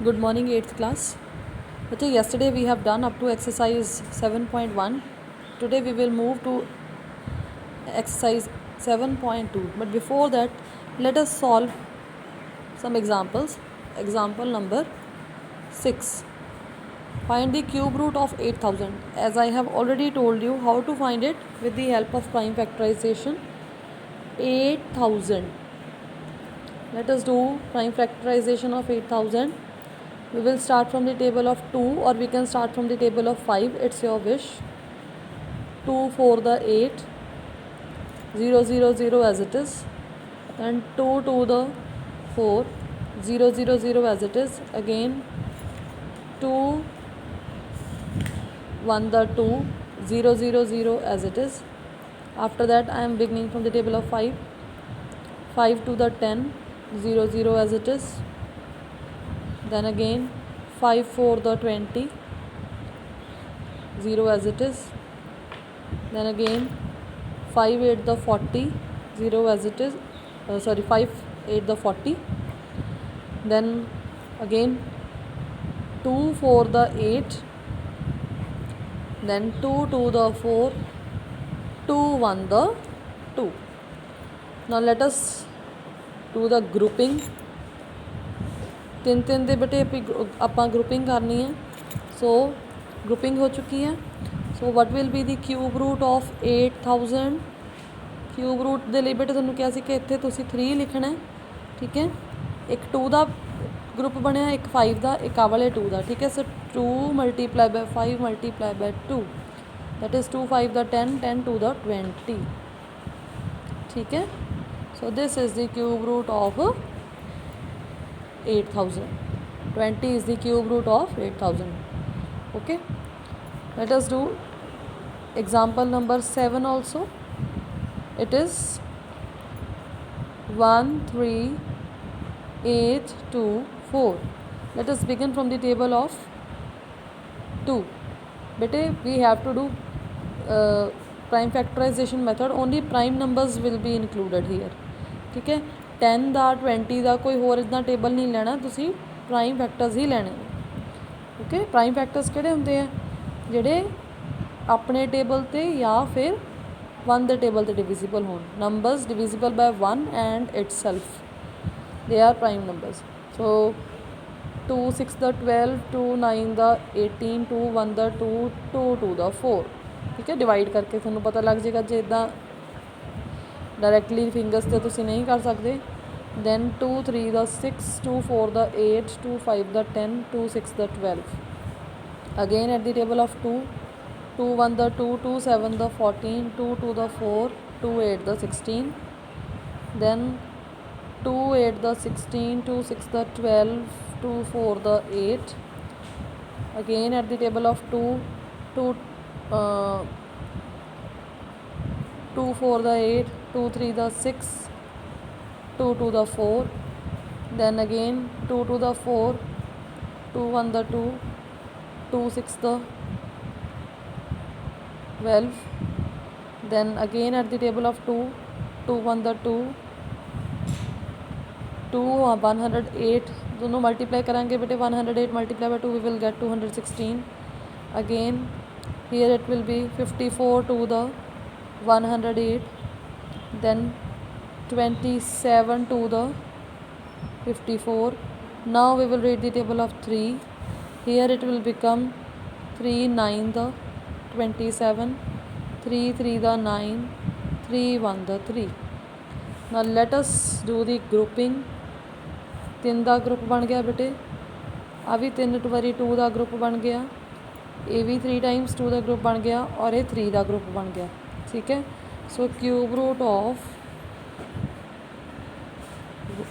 Good morning 8th class. Okay, yesterday we have done up to exercise 7.1. Today we will move to exercise 7.2. But before that, let us solve some examples. Example number 6. Find the cube root of 8000. As I have already told you how to find it with the help of prime factorization. 8000. Let us do prime factorization of 8000. We will start from the table of 2 or we can start from the table of 5. It's your wish. 2 for the 8. 0 0 0 as it is. And 2 to the 4. 0 0 0 as it is. Again 2 1 the 2. 0 0 0 as it is. After that I am beginning from the table of 5. 5 to the 10. 0 0 as it is. Then again 5 for the 20. 0 as it is. Then again 5 8 the 40. 0 as it is. 5 8 the 40. Then again 2 for the 8. Then 2 to the 4. 2 1 the 2. Now let us do the grouping. 3 3 ਦੇ ਬੇਟੇ ਆਪਾਂ grouping ਕਰਨੀ ਹੈ. So grouping ਹੋ ਚੁੱਕੀ ਹੈ. So what will be the cube root of 8000? Cube root ਦੇ ਲਈ ਬੇਟੇ ਤੁਹਾਨੂੰ ਕਿਹਾ ਸੀ ਕਿ ਇੱਥੇ ਤੁਸੀਂ 3 ਲਿਖਣਾ ਹੈ. ਠੀਕ ਹੈ, ਇੱਕ 2 ਦਾ ਗਰੁੱਪ ਬਣਿਆ, ਇੱਕ 5 ਦਾ, ਇੱਕ ਆ ਵਾਲੇ 2 ਦਾ. ਠੀਕ ਹੈ, ਸੋ 2 multiplied by 5 multiplied by 2, that is 2 5 ਦਾ 10, 10 2 ਦਾ 20. ठीक है, so this is the cube root of 8000. 20 is the cube root of 8000. Okay, let us do example number 7 also. It is 1 3 8 2 4. Let us begin from the table of 2. Bete we have to do prime factorization method. Only prime numbers will be included here. ठीक है, 10 ਦਾ 20 ਦਾ ਕੋਈ ਹੋਰ ਇੱਦਾਂ table ਨਹੀਂ ਲੈਣਾ, ਤੁਸੀਂ prime factors ਹੀ ਲੈਣੇ. Okay, prime factors ਕਿਹੜੇ ਹੁੰਦੇ ਆ? ਜਿਹੜੇ ਆਪਣੇ ਟੇਬਲ 'ਤੇ ਜਾਂ ਫਿਰ 1 ਦੇ ਟੇਬਲ 'ਤੇ ਡਿਵੀਜ਼ੀਬਲ ਹੋਣ. Numbers divisible by 1 and itself, they are prime numbers. So 2 6 ਦਾ 12, 2 9 ਦਾ 18, 2 1 ਦਾ 2, 2 2 ਦਾ 4. ਠੀਕ ਹੈ, ਡਿਵਾਈਡ ਕਰਕੇ ਤੁਹਾਨੂੰ ਪਤਾ ਲੱਗ ਜਾਏਗਾ. ਜੇ ਇੱਦਾਂ ਡਾਇਰੈਕਟਲੀ ਫਿੰਗਰਸ 'ਤੇ ਤੁਸੀਂ ਨਹੀਂ ਕਰ ਸਕਦੇ. ਦੈਨ 2 3 ਦਾ 6, 2 4 ਦਾ 8, 2 5 ਦਾ 10, 2 6 ਦਾ 12. Again at the table of 2, 2 1 ਦਾ 2, 2 7 ਦਾ 14, 2 2 ਦਾ 4, 2 8 ਦਾ 16. ਦੈਨ 2 8 ਦਾ 16, 2 6 ਦਾ 12, 2 4 ਦਾ 8. Again at the table of 2, 2 4 ਦਾ 8, 2 3 ਦਾ 6, 2 2 ਦਾ 4. then again 2 2 ਦਾ 4, 2 1 ਦਾ 2, 2 6 ਦਾ 12. then again at the table of 2, 2 1 ਦਾ 2, 2 108. दोनों मल्टीप्लाई करेंगे बेटे. 108 multiplied by 2 we will get 216. again here it will be 54 to the 108, then 27 to the 54. now we will read the table of 3. here it will become 3 9 the 27, 3 3 the 9, 3 1 the 3. now let us do the grouping. 3 the group ਬਣ ਗਿਆ ਬੇਟੇ, ਆ ਵੀ 3 ਵਾਰੀ 2 ਦਾ group ਬਣ ਗਿਆ, ਇਹ ਵੀ 3 Times 2 ਦਾ group ਬਣ ਗਿਆ, ਔਰ ਇਹ 3 ਦਾ ਗਰੁੱਪ ਬਣ ਗਿਆ. ਠੀਕ ਹੈ, so cube root of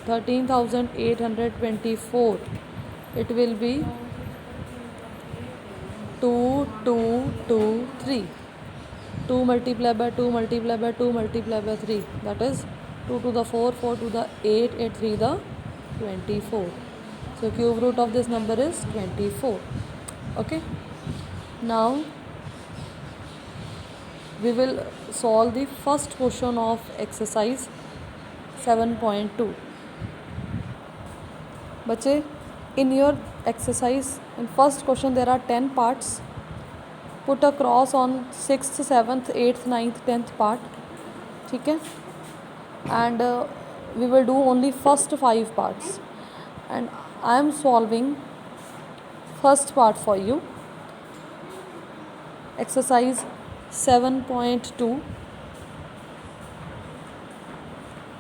13824, it will be 2 2 2 3. 2 multiplied by 2 multiplied by 2 multiplied by 3, that is 2 to the 4, 4 to the 8, 8 3 the 24. so cube root of this number is 24. okay, now we will solve the first question of exercise 7.2. बच्चे in your exercise. In first question there are 10 parts. Put a cross on 6th, 7th, 8th, 9th, 10th part. ठीक है, and we will do only first 5 parts, and I am solving first part for you. Exercise 7.2,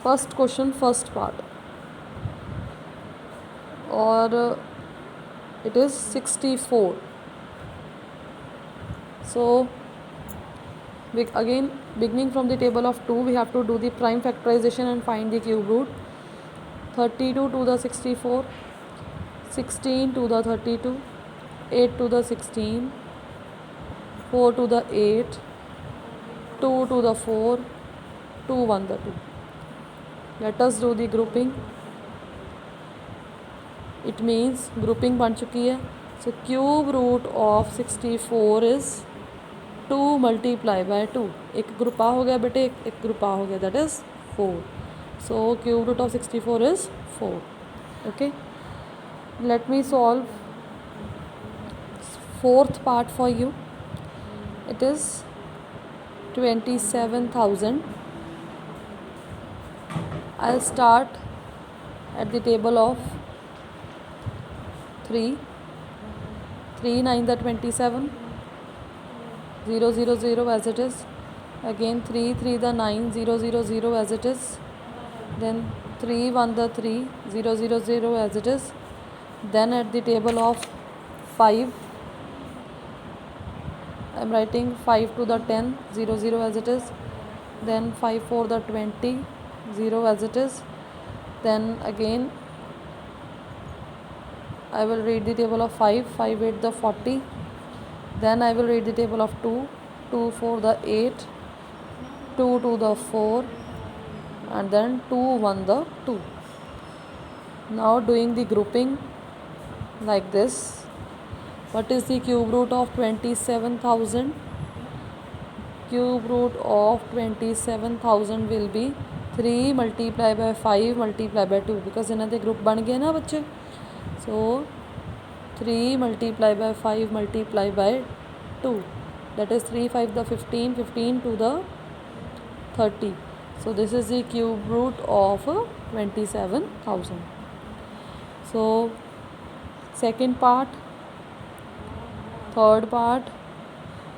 first question, first part, or it is 64. So again, beginning from the table of 2, we have to do the prime factorization and find the cube root. 32 to the 64, 16 to the 32, 8 to the 16, 4 to the 8, 2 to the 4, 2 1 the 2. Let us do the grouping. It means grouping बन चुकी है. So cube root of 64 is 2 multiply by 2. एक group आ हो गया बेटे, एक group आ हो गया, that is 4. So cube root of 64 is 4. Okay, let me solve fourth part for you. It is 27,000. I'll start at the table of 3. 3 9 the 27, 0 0 0 as it is. Again 3 3 the 9, 0 0 0 as it is. Then 3 1 the 3, 0 0 0 as it is. Then at the table of 5, I am writing 5 to the 10, 0 0 as it is. Then 5 4 the 20, 0 as it is. Then again I will read the table of 5, 5 8 the 40. Then I will read the table of 2, 2 4 the 8, 2 2 the 4, and then 2 1 the 2. Now doing the grouping like this. What is the cube root of 27,000? Cube root of 27,000 will be 3 multiplied by 5 multiplied by 2, because इन्हें दे group बन गए ना बच्चे. So 3 multiplied by 5 multiplied by 2, that is 3 5 the 15, 15 to the 30. So this is the cube root of 27,000. So second part, third part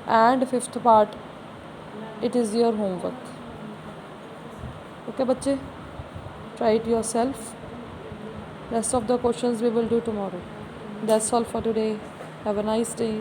and fifth part, it is your homework. Okay बच्चे, try it yourself. Rest of the questions we will do tomorrow. That's all for today. Have a nice day.